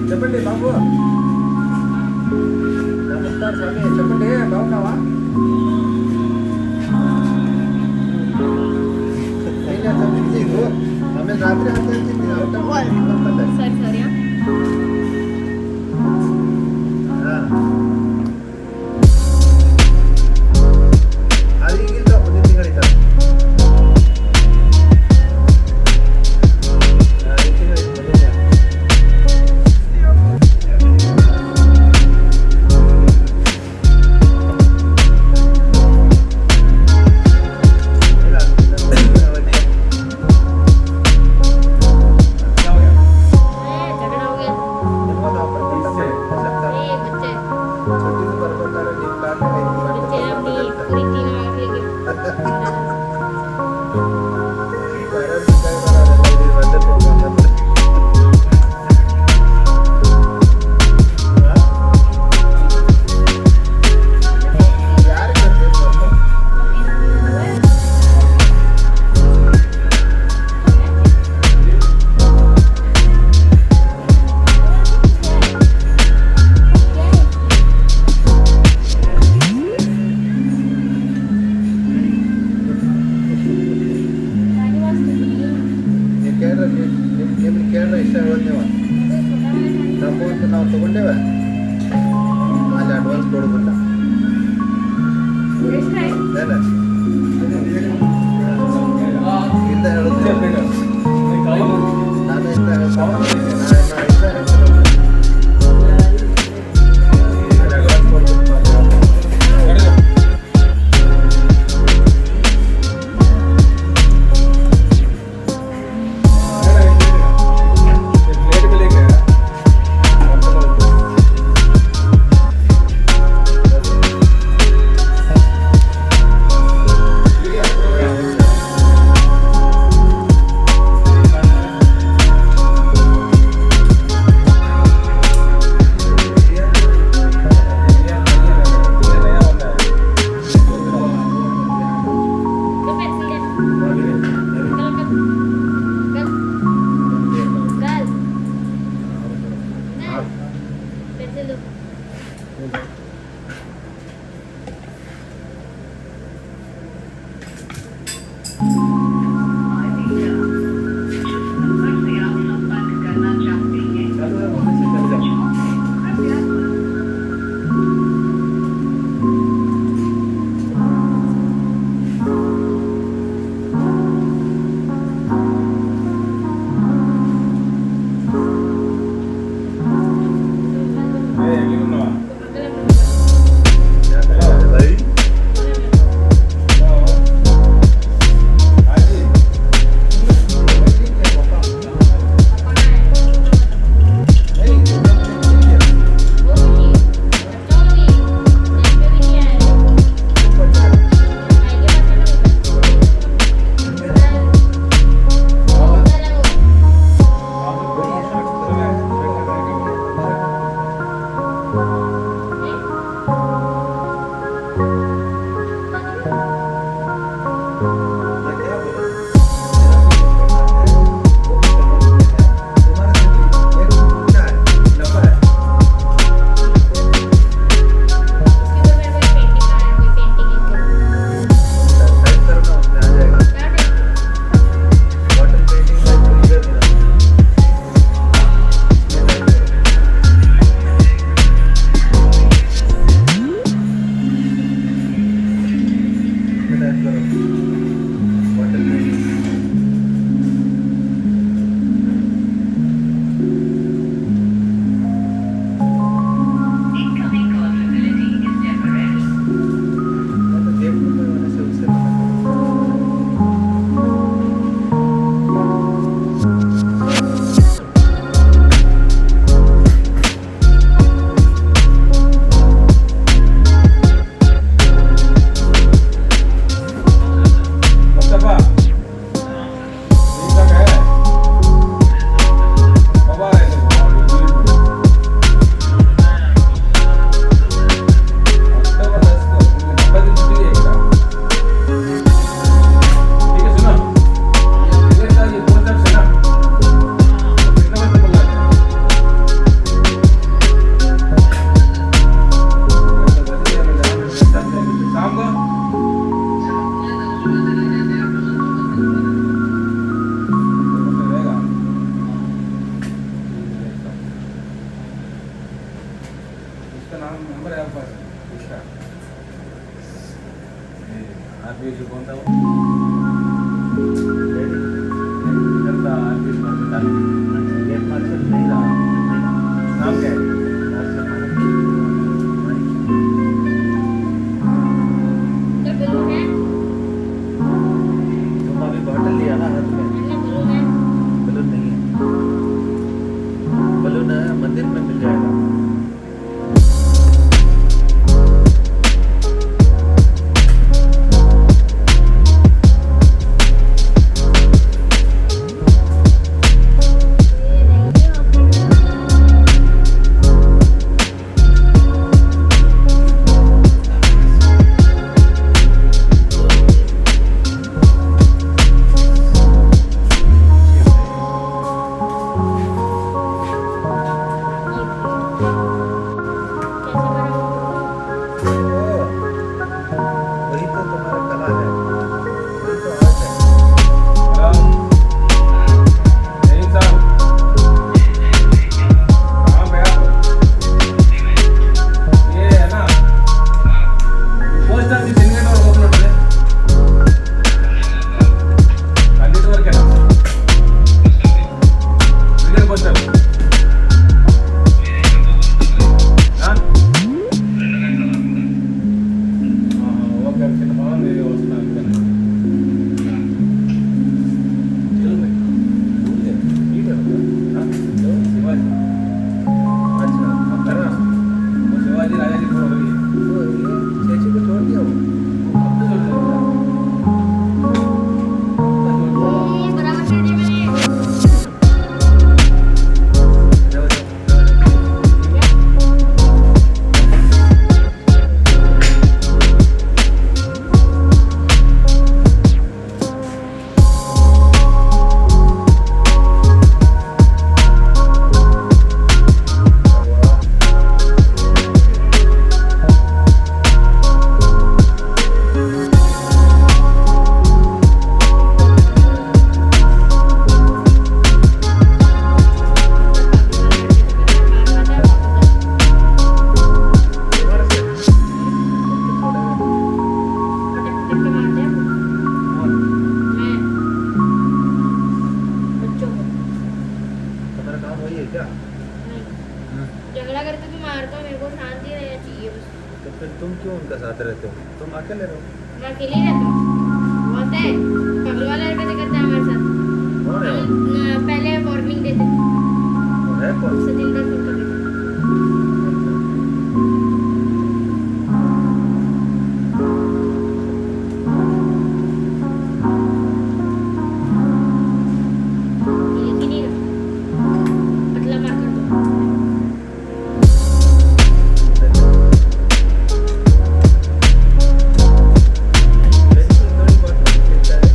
చెప్పండి బాబు. నమస్కారం స్వామి. చెప్పండి, బాగున్నావా? ఆమె రాత్రి సరే ಅದು ಈಗಿಂದ ಮುಂದಿನ ತಿಂಗಳಿದ್ದಾರೆ. ಕೇಳಿದ್ರೆ ಇಷ್ಟ ಆಗೋದೇವ ನಮ್ಮೂರಿಗೆ ನಾವು ತೊಗೊಂಡೇವೆ ಅಲ್ಲಿ ಅಡ್ವಾನ್ಸ್ ಕೊಡೋದಿಲ್ಲ. ಇಲ್ಲ ಹೇಳೋದು ನಾನು ಇಲ್ಲ बीच कौन था वो करता बीच मार्केट गेट मार्शल नहीं रहा। नाम क्या है मार्शल क्या बलून है? तुम अभी बॉटल लिया ना हाथ में। अन्ना बलून है? बलून नहीं है। बलून मंदिर में मिल जाएगा। वही तो तुम्हारा कला है, वही तो आर्ट है। नहीं साहब कहाँ पे आप ये है ना पोस्ट ऑफिस सिंगेट और कोकोनट है खाली तो क्या ना सिंगेट पोस्ट ऑफिस हाँ ओके सिनेमा मेरे वस्ता चलो भाई ठीक है हाँ शिवाजी अच्छा अब कर रहा वो शिवाजी राजा जी को रही है तो ये चेची को छोड़ दिया वो। अब तो छोड़ दिया ये बराबर कर दिया मैंने। जाओ जाओ तुम्हारा काम वही है क्या? झगड़ा करते तो मारता हूँ, मेरे को शांति रहना चाहिए बस। तो फिर तुम क्यों उनका साथ रहते हो? तुम अकेले रहो। मैं अकेले ही रहता हूँ। होता है पागल वाला हरकतें करते हैं हमारे साथ। कौन है वो? हम पहले वार्निंग देते थे, वो है कौन? सचिंदर सिंह का बेटा। ये नहीं रहा, पतला मार कर दो। वैसे तो थोड़ी बहुत लिखता है।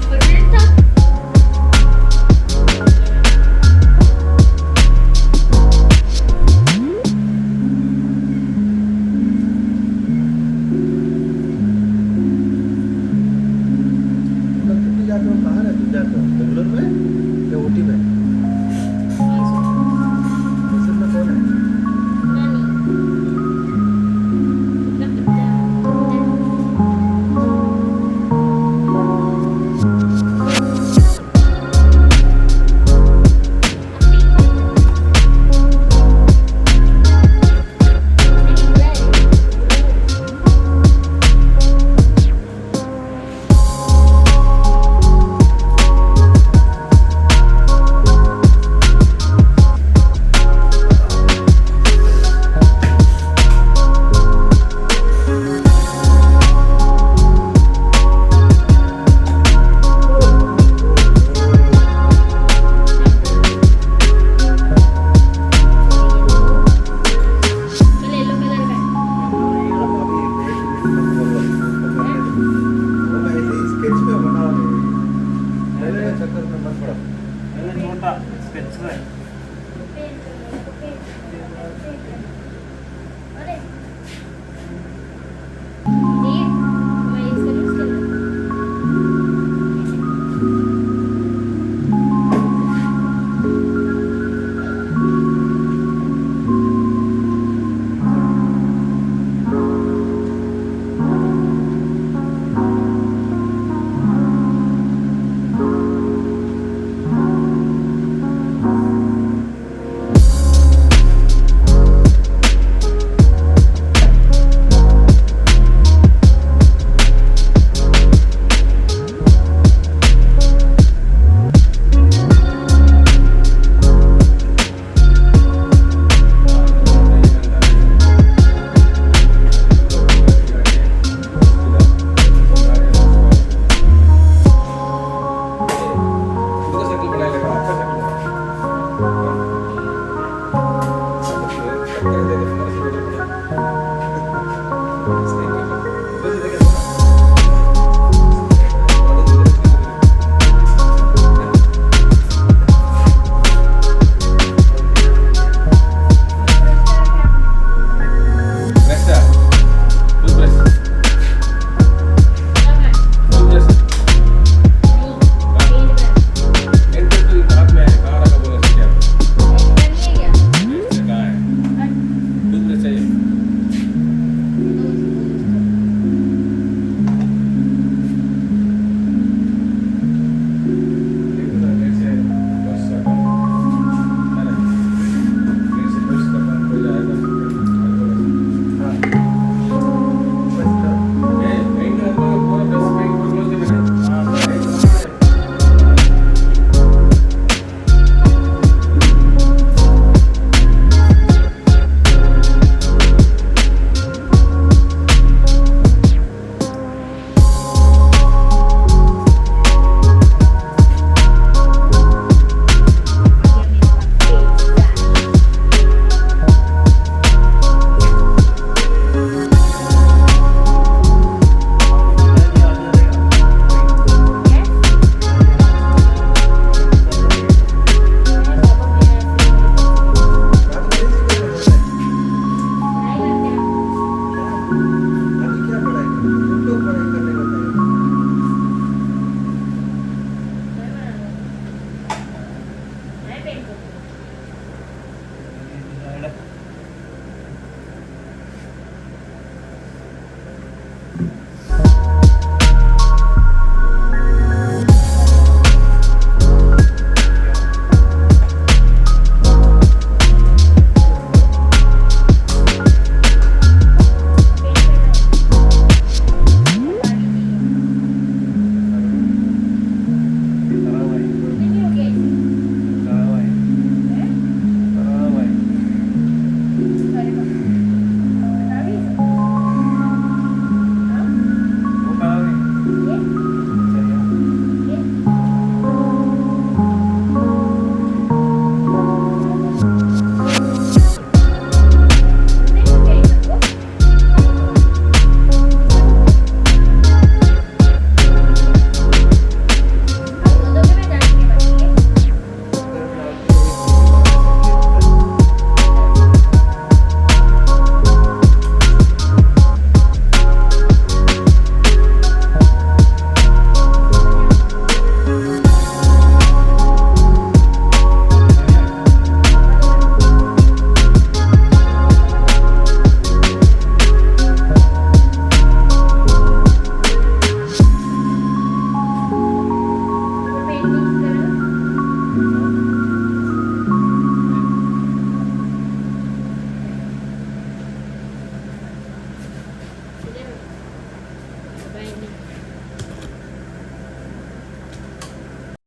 परमानेंट था। कब छुट्टी जाते हो? कहाँ रहते हो? जाते हो बेंगलोर में या ऊटी में? मैसूर में कौन है? चक्कर में मत पड़ो। मैंने छोटा स्केच है पेन करो, पेन करो, पेन करो। अरे